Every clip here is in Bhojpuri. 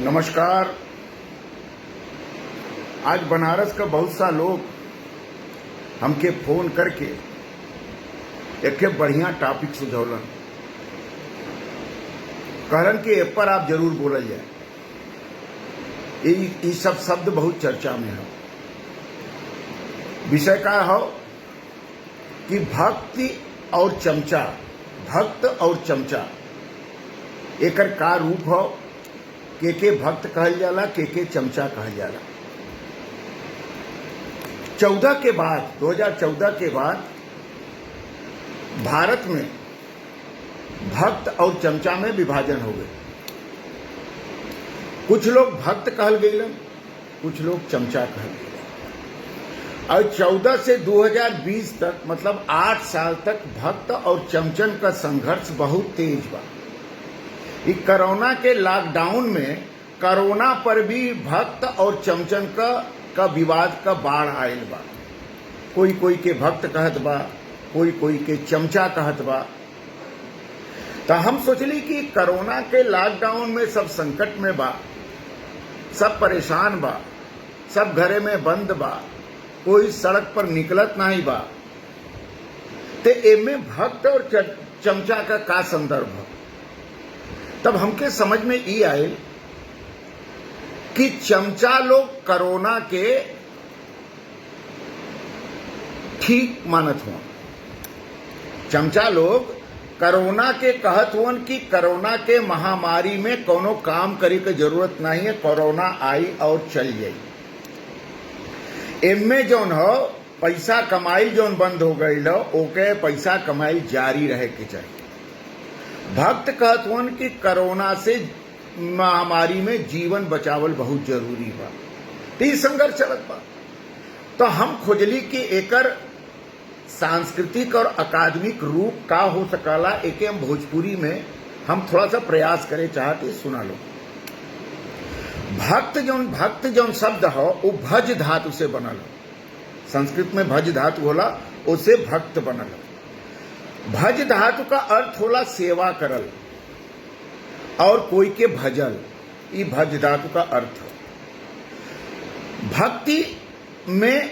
नमस्कार। आज बनारस का बहुत सा लोग हमके फोन करके एक बढ़िया टॉपिक सुझौलन, कहलन कि एप पर आप जरूर बोलल जाए। ये सब शब्द बहुत चर्चा में है। विषय का हो कि भक्ति और चमचा, भक्त और चमचा एकर का रूप हो, के भक्त कहल जाला, के चमचा कहल जाला। 2014 के बाद भारत में भक्त और चमचा में विभाजन हो गए। कुछ लोग भक्त कहल गईलन, कुछ लोग चमचा कहल गईलन। और 14 से 2020 तक मतलब 8 साल तक भक्त और चमचन का संघर्ष बहुत तेज बा। इस कोरोना के लॉकडाउन में कोरोना पर भी भक्त और चमचन का विवाद का बाढ़ आयल बा। कोई के भक्त कहत बा, कोई के चमचा कहत बा। तो हम सोचली कि कोरोना के लॉकडाउन में सब संकट में बा, सब परेशान बा, सब घरे में बंद बा, कोई सड़क पर निकलत नहीं बा। ते एमे भक्त और चमचा का संदर्भ है। तब हमके समझ में ये आए कि चमचा लोग कोरोना के ठीक मानत हुआ। चमचा लोग कोरोना के कहत हुआ कि कोरोना के महामारी में कोनो काम करे के जरूरत नहीं है, कोरोना आई और चल जाई। एमे जौन हो पैसा कमाई जौन बंद हो गई लो, ओके पैसा कमाई जारी रहे के चाहिए। भक्त कहत हुन कि कोरोना से महामारी में जीवन बचावल बहुत जरूरी बा। तो ये संघर्ष चलत बा। तो हम खोजली कि एकर सांस्कृतिक और अकादमिक रूप का हो सकला। एके हम भोजपुरी में हम थोड़ा सा प्रयास करे चाहते, सुना लो। भक्त जौन शब्द हो वो भज धातु से बनल हो। संस्कृत में भज धातु होला, उससे भक्त बनल हो। भज धातु का अर्थ होला सेवा करल और कोई के भजल। ये भज धातु का अर्थ है। भक्ति में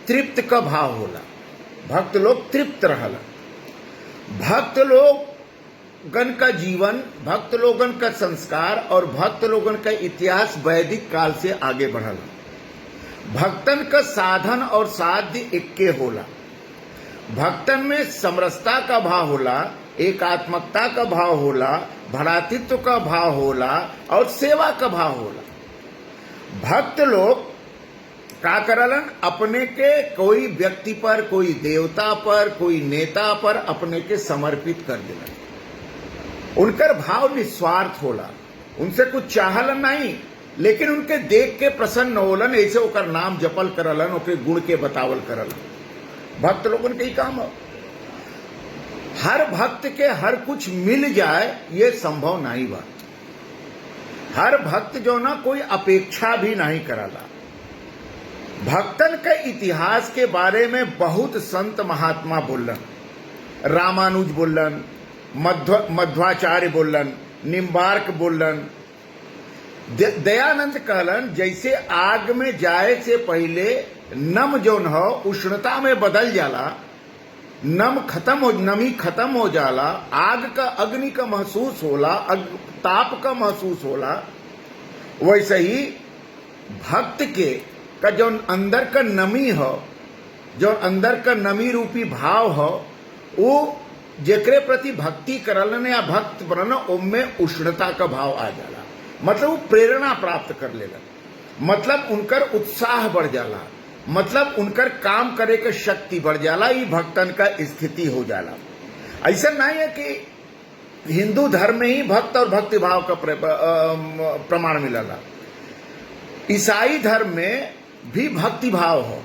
तृप्त का भाव होला। भक्त लोग तृप्त रहला। भक्त लोगन का जीवन, भक्त लोगन का संस्कार और भक्त लोगन का इतिहास वैदिक काल से आगे बढ़ल। भक्तन का साधन और साध्य इक्के होला। भक्तन में समरसता का भाव होला, एकात्मकता का भाव होला, भ्रातृत्व का भाव होला और सेवा का भाव होला। भक्त लोग का करलन, अपने के कोई व्यक्ति पर, कोई देवता पर, कोई नेता पर अपने के समर्पित कर देलन। उनकर भाव निस्वार्थ होला, उनसे कुछ चाहलन नहीं, लेकिन उनके देख के प्रसन्न होलन, ऐसे ओकर नाम जपल करलन, ओके गुण के बतावल करलन। भक्त लोगन के ही काम हो। हर भक्त के हर कुछ मिल जाए ये संभव नहीं बा। हर भक्त जो ना कोई अपेक्षा भी नहीं कराला। भक्तन के इतिहास के बारे में बहुत संत महात्मा बोलन। रामानुज बोलन, मध्वाचार्य बोलन, निम्बार्क बोलन, दयानंद कहलन जैसे आग में जाए से पहले नम जौन हो उष्णता में बदल जाला, नमी खत्म हो जाला, आग का अग्नि का महसूस होला, ताप का महसूस होला। वैसे ही भक्त के का जौन अंदर का नमी हो, जो अंदर का नमी रूपी भाव हो, वो जेकरे प्रति भक्ति करलन या भक्त बनन, उनमें उष्णता का भाव आ जाला। मतलब वो प्रेरणा प्राप्त कर लेला, मतलब उनकर उत्साह बढ़ जाला, मतलब उनकर काम करे के शक्ति बढ़ जाला। ये भक्तन का स्थिति हो जाला। ऐसा नहीं है कि हिंदू धर्म में ही भक्त और भक्ति भाव का प्रमाण मिलला। ईसाई धर्म में भी भक्ति भाव हो,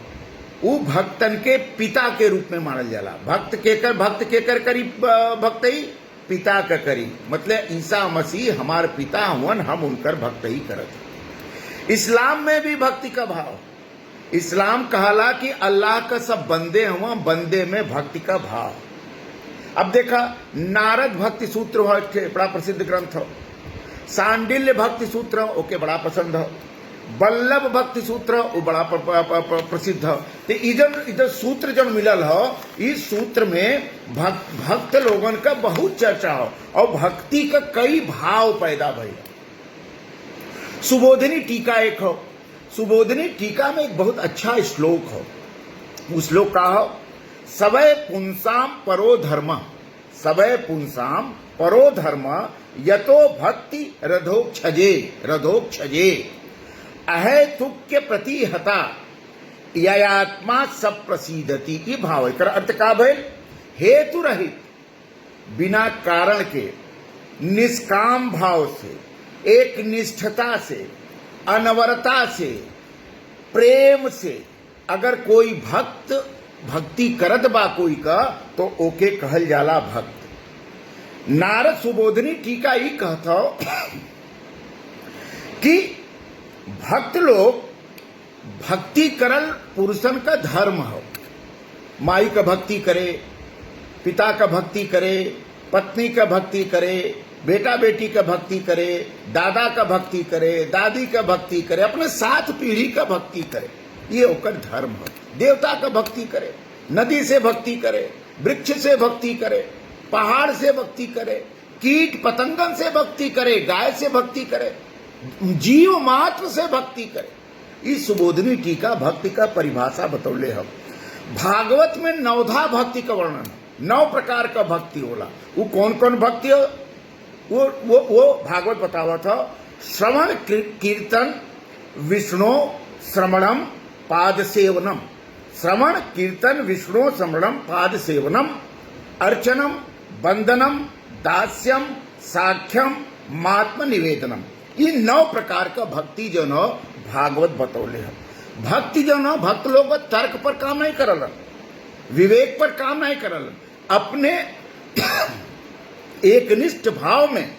वो भक्तन के पिता के रूप में मानल जाला। भक्त केकर करी भक्त ही पिता का करी, मतलब ईसा मसीह हमारे पिता हुवन, हम उनकर भक्त ही करत। इस्लाम में भी भक्ति का भाव। इस्लाम कहला कि अल्लाह का सब बंदे हुआ, बंदे में भक्ति का भाव। अब देखा नारद भक्ति सूत्र हो, बड़ा प्रसिद्ध ग्रंथ हो। सांडिल्य भक्ति सूत्र ओके बड़ा पसंद है, वल्लभ भक्ति सूत्र वो बड़ा प्रसिद्ध है। तो इधर सूत्र जो मिलल हो, इस सूत्र में भक्त लोगन का बहुत चर्चा हो और भक्ति का कई भाव पैदा भइल। सुबोधिनी टीका एक हो, सुबोधिनी टीका में एक बहुत अच्छा श्लोक हो। उस श्लोक का हो, सवै पुंसाम परो धर्म, सवै पुंसाम परो धर्म यतो भक्ति रथोक्षजे, रथोक्षजे अहेतुक्य प्रतिहता ययात्मा सब प्रसिद्धति। ये भाव एकर अर्थ का भइल, हेतु रहित बिना कारण के निष्काम भाव से, एक निष्ठता से, अनवरता से, प्रेम से अगर कोई भक्त भक्ति करत बा कोई का, तो ओके कहल जाला भक्त। नारद सुबोधिनी टीका ही कहता हो कि भक्त लोग भक्ति करल पुरुषन का धर्म हो। माई का भक्ति करे, पिता का भक्ति करे, पत्नी का भक्ति करे, बेटा बेटी का भक्ति करे, दादा का भक्ति करे, दादी का भक्ति करे, अपने 7 पीढ़ी का भक्ति करे, ये ओकर धर्म है। देवता का भक्ति करे, नदी से भक्ति करे, वृक्ष से भक्ति करे, पहाड़ से भक्ति करे, कीट पतंगन से भक्ति करे, गाय से भक्ति करे, जीव मात्र से भक्ति करे। इस सुबोधिनी टीका भक्ति का परिभाषा बतौले हम। भागवत में 9 भक्ति का वर्णन, 9 प्रकार का भक्ति होला। वो कौन कौन भक्ति हो वो भागवत बतावा था। श्रवण कीर्तन विष्णु श्रवणम पाद सेवनम, श्रवण कीर्तन विष्णु श्रवणम पाद सेवनम, अर्चनम वंदनम दास्यम साख्यम महात्म निवेदनम। ये 9 प्रकार का भक्ति जो न भागवत बतौले है। भक्ति जो न भक्त लोग तर्क पर काम नहीं करल, विवेक पर काम नहीं करल, अपने एकनिष्ठ भाव में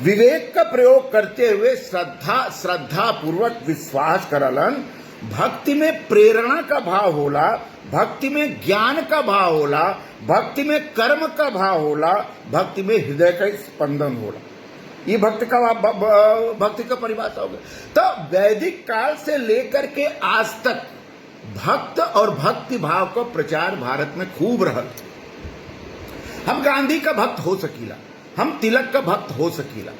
विवेक का प्रयोग करते हुए श्रद्धा पूर्वक विश्वास करलन। भक्ति में प्रेरणा का भाव होला, भक्ति में ज्ञान का भाव होला, भक्ति में कर्म का भाव होला, भक्ति में हृदय का स्पंदन होला। ये भक्ति का परिभाषा हो गया। तो वैदिक काल से लेकर के आज तक भक्त और भक्ति भाव का प्रचार भारत में खूब रहा। हम गांधी का भक्त हो सकीला, हम तिलक का भक्त हो सकीला,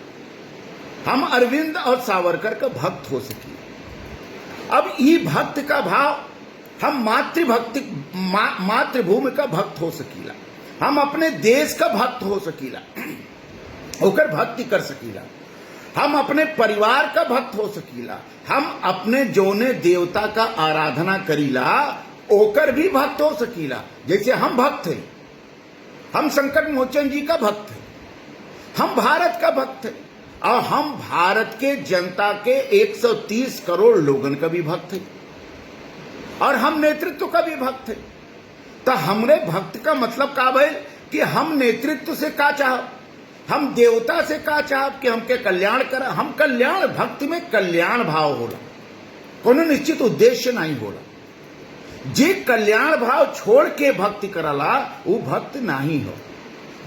हम अरविंद और सावरकर का भक्त हो सकीला। अब ये भक्त का भाव हम मातृभक्ति मातृभूमि का भक्त हो सकीला, हम अपने देश का भक्त हो सकीला, होकर भक्ति कर सकीला, हम अपने परिवार का भक्त हो सकीला, हम अपने जोने देवता का आराधना करीला ओकर भी भक्त हो सकीला। जैसे हम भक्त हैं, हम संकट मोचन जी का भक्त हैं, हम भारत का भक्त हैं और हम भारत के जनता के 130 करोड़ लोगन का भी भक्त हैं और हम नेतृत्व का भी भक्त हैं। तो हमरे भक्त का मतलब का भाई कि हम नेतृत्व से का चाह, हम देवता से का चाह कि हमके कल्याण कर। हम कल्याण, भक्ति में कल्याण भाव होला, कोनो निश्चित उद्देश्य नहीं होला। जे कल्याण भाव छोड़ के भक्ति करला वो भक्त नहीं हो।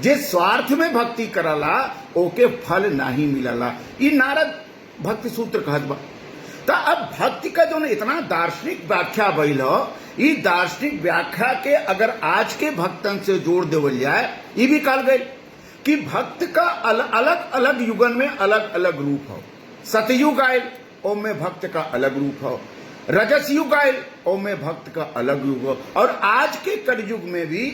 जे स्वार्थ में भक्ति करला ओके फल नहीं मिलला। ये नारद भक्ति सूत्र कहत बा। तो अब भक्ति का जो इतना दार्शनिक व्याख्या भइल हो, ये दार्शनिक व्याख्या के अगर आज के भक्तन से जोड़ देवल जाए, ये भी कहल गई कि भक्त का अलग अलग युगन में अलग अलग रूप हो। सतयुग आयल ओ में भक्त का अलग रूप हो, रजस युग आयल ओ में भक्त का अलग युग हो, और आज के कलयुग में भी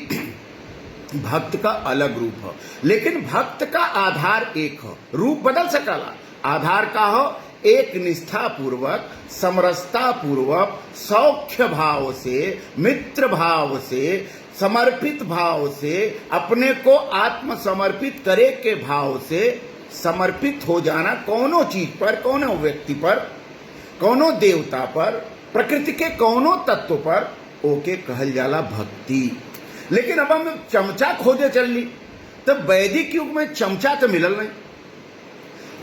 भक्त का अलग रूप हो। लेकिन भक्त का आधार एक हो, रूप बदल सकला। आधार का हो, एक निष्ठा पूर्वक, समरसता पूर्वक, सौख्य भाव से, मित्र भाव से, समर्पित भाव से, अपने को आत्मसमर्पित करे के भाव से समर्पित हो जाना कोनो चीज पर, कोनो व्यक्ति पर, कोनो देवता पर, प्रकृति के कोनो तत्व पर, ओके कहल जाला भक्ति। लेकिन अब हम चमचा खोजे चलली, तब वैदिक युग में चमचा तो मिलल नहीं।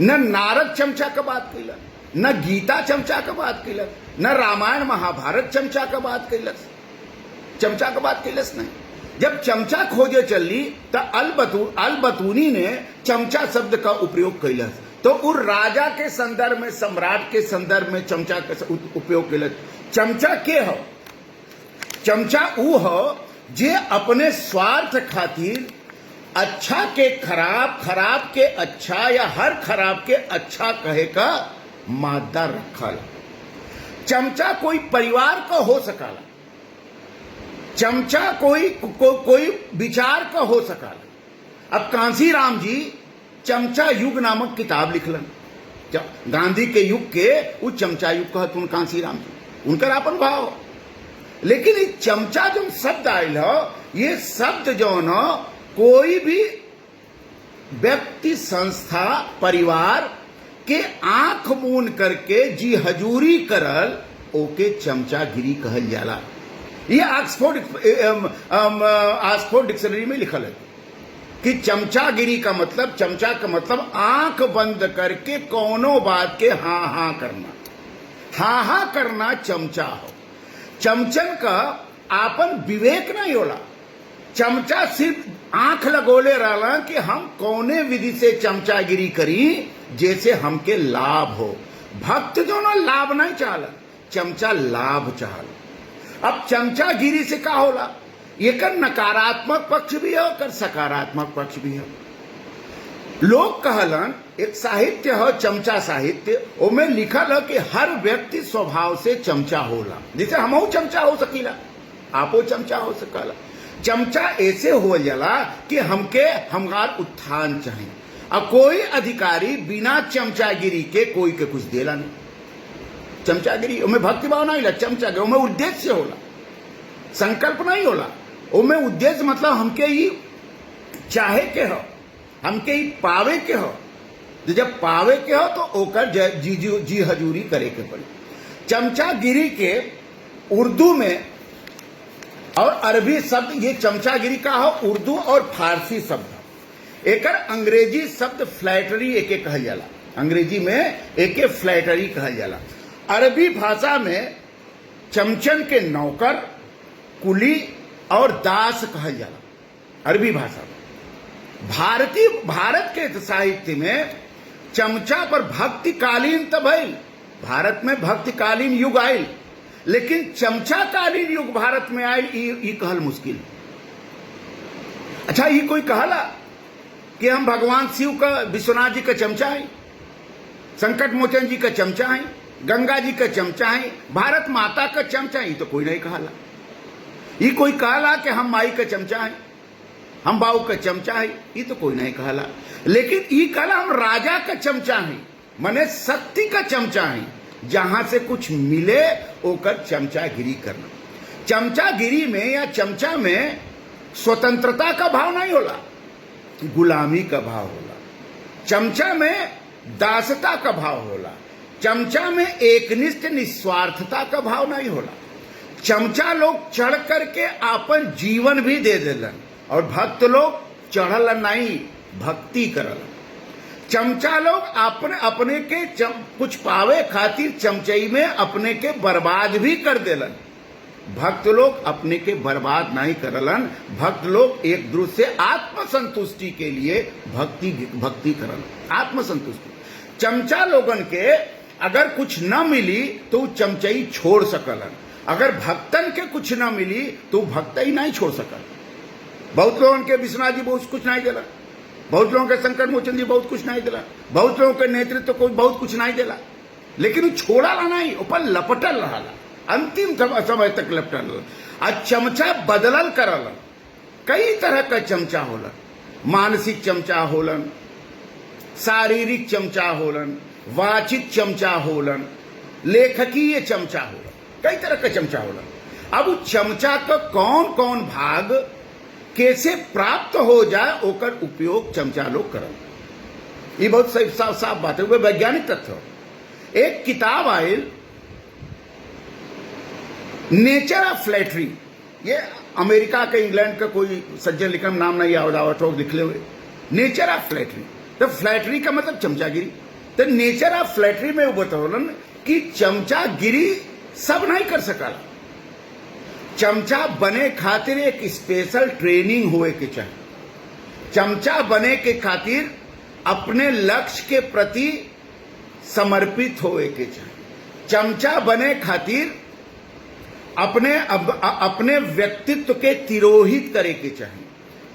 न नारद चमचा का बात कैलक, न गीता चमचा का बात कैलक, न रामायण महाभारत चमचा का बात कैलक, चमचा का बात कैलस नहीं। जब चमचा खोजे चली तो अलबतूनी ने चमचा शब्द का उपयोग कैलस, तो उस राजा के संदर्भ में, सम्राट के संदर्भ में चमचा का उपयोग कैलस। चमचा के हो? चमचा ऊ हो जे अपने स्वार्थ खातिर अच्छा के खराब, खराब के अच्छा या हर खराब के अच्छा कहे का मादा रखल। चमचा कोई परिवार का हो सकाला, चमचा कोई विचार का हो सकाला। अब कांसी राम जी चमचा युग नामक किताब लिखलन, गांधी के युग के वो चमचा युग कहतुन कांसी राम जी, उनकर अपन भाव। लेकिन ये चमचा जो शब्द आयल हो, ये शब्द जो न कोई भी व्यक्ति, संस्था, परिवार के आंख मून करके जी हजूरी करल ओके चमचागिरी कहल जाला। ये ऑक्सफोर्ड डिक्शनरी में लिखल है कि चमचागिरी का मतलब, चमचा का मतलब आंख बंद करके कौनो बात के हाँ हाँ करना, हाँ हाँ करना चमचा हो। चमचन का आपन विवेक नहीं होला। चमचा सिर्फ आंख लगोले रहला कि हम कौने विधि से चमचागिरी करी जैसे हमके लाभ हो। भक्त जो ना लाभ नहीं चाहला, चमचा लाभ चाहला। अब चमचागिरी से का होला? ये कर नकारात्मक पक्ष भी है, कर सकारात्मक पक्ष भी है। लोग कहलन एक साहित्य हो चमचा साहित्य, ओमें लिखल है कि हर व्यक्ति स्वभाव से चमचा होला। जैसे हमहू चमचा हो सकीला, आपो चमचा हो सकला। चमचा ऐसे हो जाला कि हमके हमार उत्थान चाहिए। अब कोई अधिकारी बिना चमचागिरी के कोई के कुछ देला नहीं। चमचागिरी उनमें भक्तिभाव नहीं होला, चमचागिरी उनमें उद्देश्य होला, संकल्प नहीं होला। उनमें उद्देश्य मतलब हमके ही चाहे के हो, हमके ही पावे के हो। जब पावे के हो तो ओकर जी हजूरी करे के पड़ी। चमचागिरी के उर्दू में और अरबी शब्द, ये चमचागिरी का हो उर्दू और फारसी शब्द। एकर अंग्रेजी शब्द फ्लैटरी एके कहल जाला, अंग्रेजी में एके फ्लैटरी कहल जाला। अरबी भाषा में चमचन के नौकर, कुली और दास कहल जाला अरबी भाषा में। भारत के साहित्य में चमचा पर भक्तिकालीन तब आयल, भारत में भक्तिकालीन युग आयल, लेकिन चमचाकालीन युग भारत में आयल ये कहल मुश्किल। अच्छा, ये कोई कहला कि हम भगवान शिव का, विश्वनाथ जी का चमचा है, संकट मोचन जी का चमचा है, गंगा जी का चमचा है, भारत माता का चमचा है, ये तो कोई नहीं कहला। ये कोई कहला कि हम माई का चमचा है, हम बाऊ का चमचा है, ये तो कोई नहीं कहला। लेकिन ये कहला हम राजा का चमचा है, मने शक्ति का चमचा है, जहां से कुछ मिले ओकर चमचागिरी करना। चमचागिरी में या चमचा में स्वतंत्रता का भाव नहीं होला, गुलामी का भाव होला। चमचा में दासता का भाव होला। चमचा में एकनिष्ठ निस्वार्थता का भाव नहीं होला। चमचा लोग चढ़ करके आपन जीवन भी दे देलन, और भक्त लोग चढ़ल नहीं, भक्ति करल। चमचा लोग अपने के कुछ पावे खातिर चमचई में अपने के बर्बाद भी कर देलन। भक्त लोग अपने के बर्बाद नहीं करलन, भक्त लोग एक दूसरे से आत्मसंतुष्टि के लिए भक्ति करलन, आत्मसंतुष्टि। चमचा लोगन के अगर कुछ न मिली तो चमचई छोड़ सकलन, अगर भक्तन के कुछ न मिली तो भक्तई नहीं छोड़ सकल। बहुत लोगों के विश्वनाथ जी बहुत कुछ नहीं दिला, बहुत लोगों के संकट मोचन जी बहुत कुछ नहीं दिला, बहुत लोगों के नेतृत्व को बहुत कुछ नहीं दिला, लेकिन छोड़ा ला नहीं, ऊपर लपटल रहा, अंतिम समय तक लपटल रहा। आज चमचा बदलल करल, कई तरह का चमचा होलन, मानसिक चमचा होलन, शारीरिक चमचा होलन, वाचिक चमचा होलन, लेखकीय चमचा होलन, कई तरह का चमचा होलन। अब चमचा का कौन कौन भाग कैसे प्राप्त हो जाए ओकर उपयोग चमचा लोग करल। ये बहुत साफ बात है, वैज्ञानिक तथ्य हो। एक किताब आयल नेचर ऑफ फ्लैटरी, ये अमेरिका के इंग्लैंड का कोई सज्जन लिखा, नाम नहीं आवत हो, लिखले हुए नेचर ऑफ फ्लैटरी। तो फ्लैटरी का मतलब चमचागिरी। तो नेचर ऑफ फ्लैटरी में वो बतौलन कि चमचागिरी सब नहीं कर सकला, चमचा बने खातिर एक स्पेशल ट्रेनिंग होए के चाहिए। चमचा बने के खातिर अपने लक्ष्य के प्रति समर्पित होए के चाहिए। चमचा बने खातिर अपने व्यक्तित्व के तिरोहित करे के चाहिए।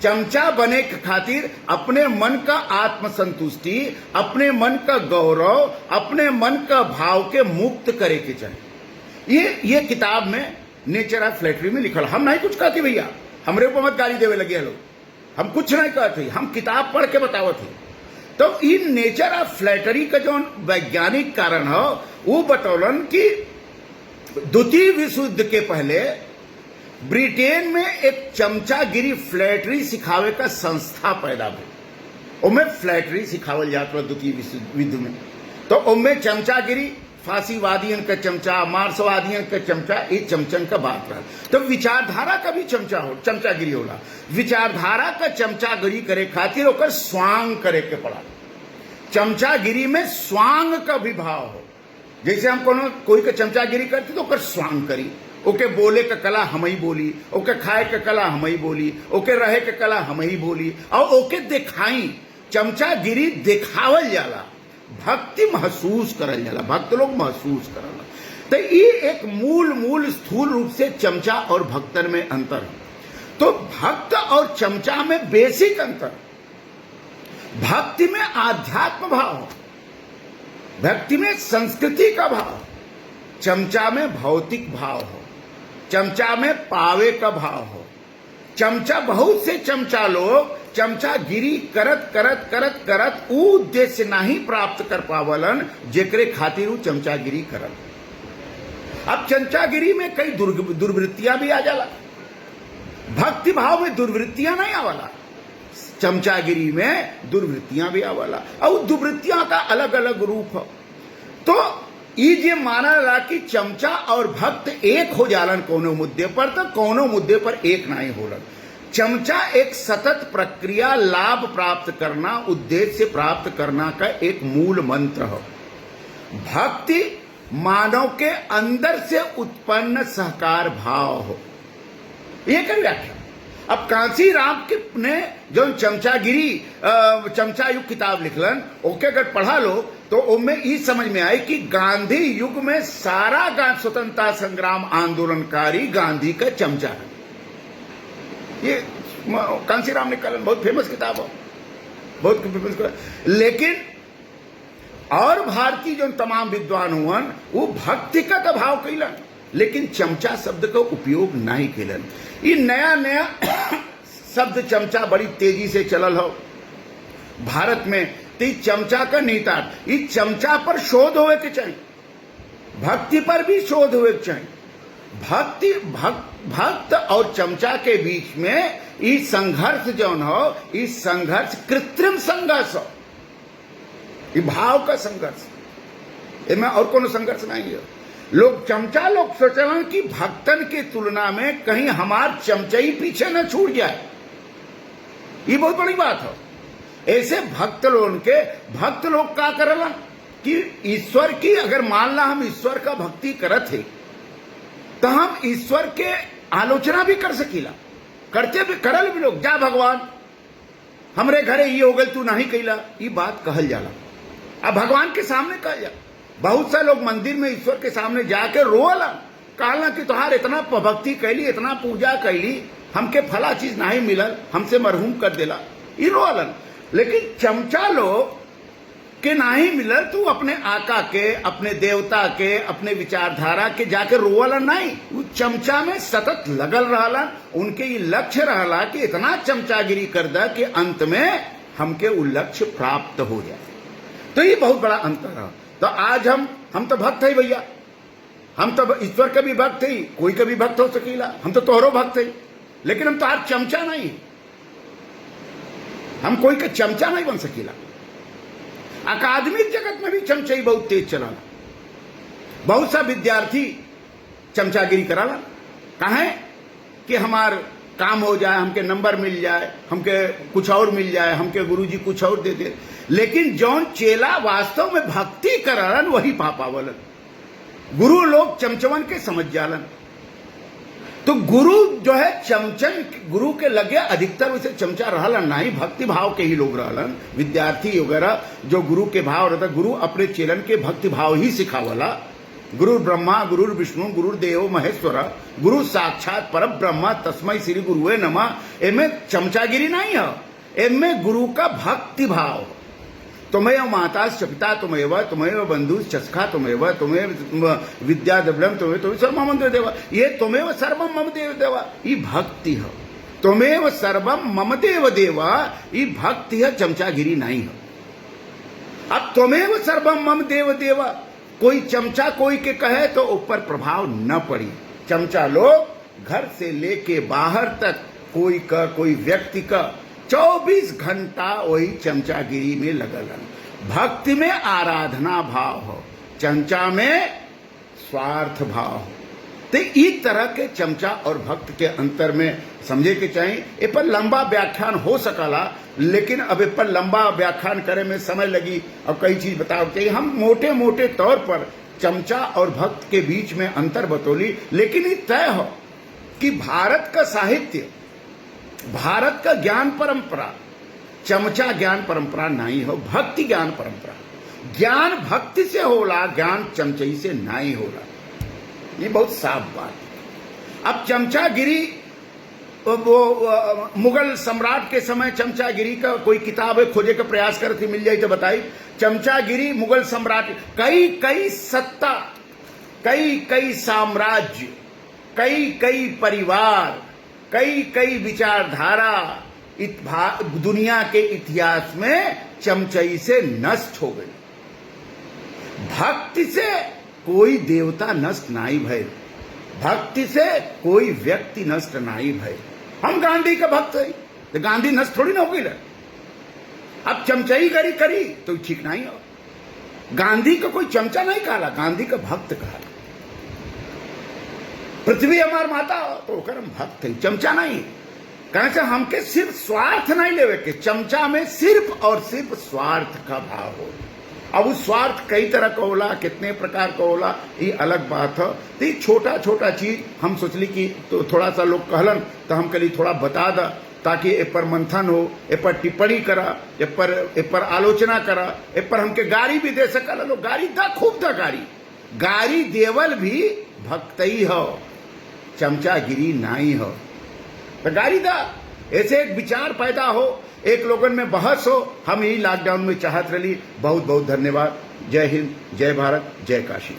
चमचा बने के खातिर अपने मन का आत्मसंतुष्टि, अपने मन का गौरव, अपने मन का भाव के मुक्त करे के चाहिए। ये किताब में नेचर ऑफ फ्लैटरी में लिखल। हम नहीं कुछ कहते भैया, हमरे ऊपर मत गाली देवे लगे लोग, हम कुछ नहीं कहते, हम किताब पढ़ के बतावत ही। तो इन नेचर ऑफ फ्लैटरी का जो वैज्ञानिक कारण है वो बतौलन कि द्वितीय विश्व युद्ध के पहले ब्रिटेन में एक चमचागिरी फ्लैटरी सिखावे का संस्था पैदा हुई। उनमें फ्लैटरी सिखावल जाता है द्वितीय विश्व युद्ध में। तो उनमें चमचागिरी, फांसीवादियन का चमचा, मार्क्सवादियन का चमचा, ये चमचन का बात रहा। तो विचारधारा का भी चमचागिरी होला। विचारधारा का चमचागिरी करे खातिर ओकर स्वांग करे के पड़ा। चमचागिरी में स्वांग का भी भाव हो। जैसे हम कोई का चमचागिरी करते तो ओकर स्वांग करी। ओके बोले का कला हम ही बोली, ओके खाए का कला हम ही बोली, ओके रहे का कला हम ही बोली, और ओके दिखाई। चमचागिरी दिखावल जाला, भक्ति महसूस करल जाला, भक्त लोग महसूस करल। तो ये एक मूल स्थूल रूप से चमचा और भक्तन में अंतर है। तो भक्त और चमचा में बेसिक अंतर। भक्ति में आध्यात्म भाव हो, भक्ति में संस्कृति का भाव, चमचा में भौतिक भाव हो, चमचा में पावे का भाव हो। चमचा, बहुत से चमचा लोग चमचागिरी करत ऊ उद्देश्य नहीं प्राप्त कर पावलन जेकरे खातिर ऊ चमचागिरी करल। अब चमचागिरी में कई दुर्वृत्तियां भी आ जाला। भक्ति भाव में दुर्वृत्तियां नहीं आवाला, चमचागिरी में दुर्वृत्तियां भी आवाला, और दुर्वृत्तियां का अलग अलग रूप हो। तो ये माना ला कि चमचा और भक्त एक हो जालन कोनो मुद्दे पर, तो कोनो मुद्दे पर एक नहीं होलन। चमचा एक सतत प्रक्रिया, लाभ प्राप्त करना, उद्देश्य प्राप्त करना का एक मूल मंत्र हो। भक्ति मानव के अंदर से उत्पन्न सहकार भाव हो। ये कर व्याख्या। अब कांसी राम ने जो चमचागिरी चमचायुग किताब लिखलन, ओके अगर पढ़ा लो तो उनमें ये समझ में आई कि गांधी युग में सारा स्वतंत्रता संग्राम आंदोलनकारी गांधी का चमचा है। ये कांसी राम ने कलन, बहुत फेमस किताब हो, बहुत फेमस किताब। लेकिन और भारतीय जो तमाम विद्वान हुवन वो भक्ति का तो भाव कैलन, लेकिन चमचा शब्द का उपयोग नहीं कैलन। ये नया शब्द चमचा बड़ी तेजी से चलल हो भारत में। तो चमचा का निहितार्थ, ये चमचा पर शोध होवे के चाहिए, भक्ति पर भी शोध होवे के चाहिए। भक्त और चमचा के बीच में ये संघर्ष जो हो, ये संघर्ष कृत्रिम संघर्ष हो, ये भाव का संघर्ष, इसमें और कोनो संघर्ष नहीं है। लोग सोचलन कि भक्तन की तुलना में कहीं हमार चमचाई पीछे न छूट जाए, ये बहुत बड़ी बात हो। ऐसे भक्त लोग का करला कि ईश्वर की, अगर मान ला हम ईश्वर का भक्ति करत है तो हम ईश्वर के आलोचना भी कर सकीला, करते भी करल भी लोग, जा भगवान हमरे घरे ये हो गल तू नहीं कैला, ये बात कहल जाला। अब भगवान के सामने कहल जा। बहुत से लोग मंदिर में ईश्वर के सामने जाके रोला, कहला कि तुहार इतना भक्ति कैली, इतना पूजा कैली, हमके फला चीज नहीं मिलल, हमसे मरहूम कर देला, ये रोलन। लेकिन चमचा लोग के नहीं मिलल तो अपने आका के, अपने देवता के, अपने विचारधारा के जाके रोवला नहीं, वो चमचा में सतत लगल रहला। उनके ये लक्ष्य रहला कि इतना चमचागिरी कर दा कि अंत में हमके वो लक्ष्य प्राप्त हो जाए। तो ये बहुत बड़ा अंतर है। तो आज हम तो भक्त है भैया, हम तो ईश्वर के भी भक्त है, कोई का भी भक्त हो सकेला, हम तो तोहरो भक्त है, लेकिन हम तो आज चमचा नहीं, हम कोई का चमचा नहीं बन सकेला। अकादमिक जगत में भी चमचाई बहुत तेज चलाना, बहुत सा विद्यार्थी चमचागिरी कराला, कहे कि हमार काम हो जाए, हमके नंबर मिल जाए, हमके कुछ और मिल जाए, हमके गुरुजी कुछ और दे दे। लेकिन जौन चेला वास्तव में भक्ति करलन वही पा पावलन। गुरु लोग चमचवन के समझ जालन। तो गुरु जो है चमचन गुरु के लगे अधिकतर उसे चमचा रहलन नहीं, भक्ति भाव के ही लोग रहलन, विद्यार्थी वगैरह जो गुरु के भाव रहता, गुरु अपने चेलन के भक्ति भाव ही सिखावला। गुरु ब्रह्मा गुरु विष्णु गुरुदेव महेश्वर गुरु साक्षात पर ब्रह्मा तस्मै श्री गुरुवे नमः। एमे चमचागिरी नहीं है, एमे गुरु का भक्ति भाव। तुमेव माताश्च पिता तुमेव, तुमेव बंधुश्च सखा तुमेव, तुमेव विद्या द्रव्यम तुमेव सर्वम मम देव। ये तुमेव सर्वम मम देव देवा, ये भक्ति है। तुमेव सर्वम मम देव देवा, ये भक्ति है, चमचागिरी नहीं है। अब तुमेव सर्वम मम देव देवा, कोई चमचा कोई के कहे तो ऊपर प्रभाव न पड़ी। चमचा लोग घर से लेके बाहर तक कोई व्यक्ति का 24 घंटा वही चमचागिरी में लगलन। भक्ति में आराधना भाव हो, चमचा में स्वार्थ भाव हो। तो इस तरह के चमचा और भक्त के अंतर में समझे के चाहिए। ए पर लंबा व्याख्यान हो सकला, लेकिन अब ए पर लंबा व्याख्यान करे में समय लगी और कई चीज बताओ चाहिए। हम मोटे मोटे तौर पर चमचा और भक्त के बीच में अंतर बतौली, लेकिन ये तय हो कि भारत का साहित्य, भारत का ज्ञान परंपरा चमचा ज्ञान परंपरा नहीं हो, भक्ति ज्ञान परंपरा। ज्ञान भक्ति से होला, ज्ञान चमचई से नहीं होला, ये बहुत साफ बात है। अब चमचागिरी, वो मुगल सम्राट के समय चमचागिरी का कोई किताब है, खोजे का प्रयास करती मिल जाए तो बताई। चमचागिरी मुगल सम्राट, कई सत्ता, कई साम्राज्य, कई परिवार, कई विचारधारा दुनिया के इतिहास में चमचई से नष्ट हो गई। भक्ति से कोई देवता नष्ट नहीं भय, भक्ति से कोई व्यक्ति नष्ट नहीं भय। हम गांधी का भक्त है तो गांधी नष्ट थोड़ी ना हो गई। अब चमचाई करी तो ठीक नहीं हो। गांधी का कोई चमचा नहीं कहा, गांधी का भक्त कहा। पृथ्वी हमार माता तो ओकर हम भक्त है, चमचा नहीं। कहने से हमके सिर्फ स्वार्थ नहीं लेवे के, चमचा में सिर्फ और सिर्फ स्वार्थ का भाव हो। अब उस स्वार्थ कई तरह का होला, कितने प्रकार का होला, ये अलग बात है। तो ये छोटा छोटा चीज हम सोचली कि तो थोड़ा सा लोग कहलन तो हम कली थोड़ा बता दा, ताकि ए पर मंथन हो, ए पर टिप्पणी करा, ए पर आलोचना करा, ए पर हमके गाड़ी भी दे सकल लोग। गाड़ी दा, खूब दा गाड़ी देवल भी भक्तई हो, चमचागिरी नहीं हो। तो गाड़ी दा, ऐसे एक विचार पैदा हो, एक लोगन में बहस हो। हम यही लॉकडाउन में चाहत रही। बहुत बहुत धन्यवाद। जय हिंद, जय भारत, जय काशी।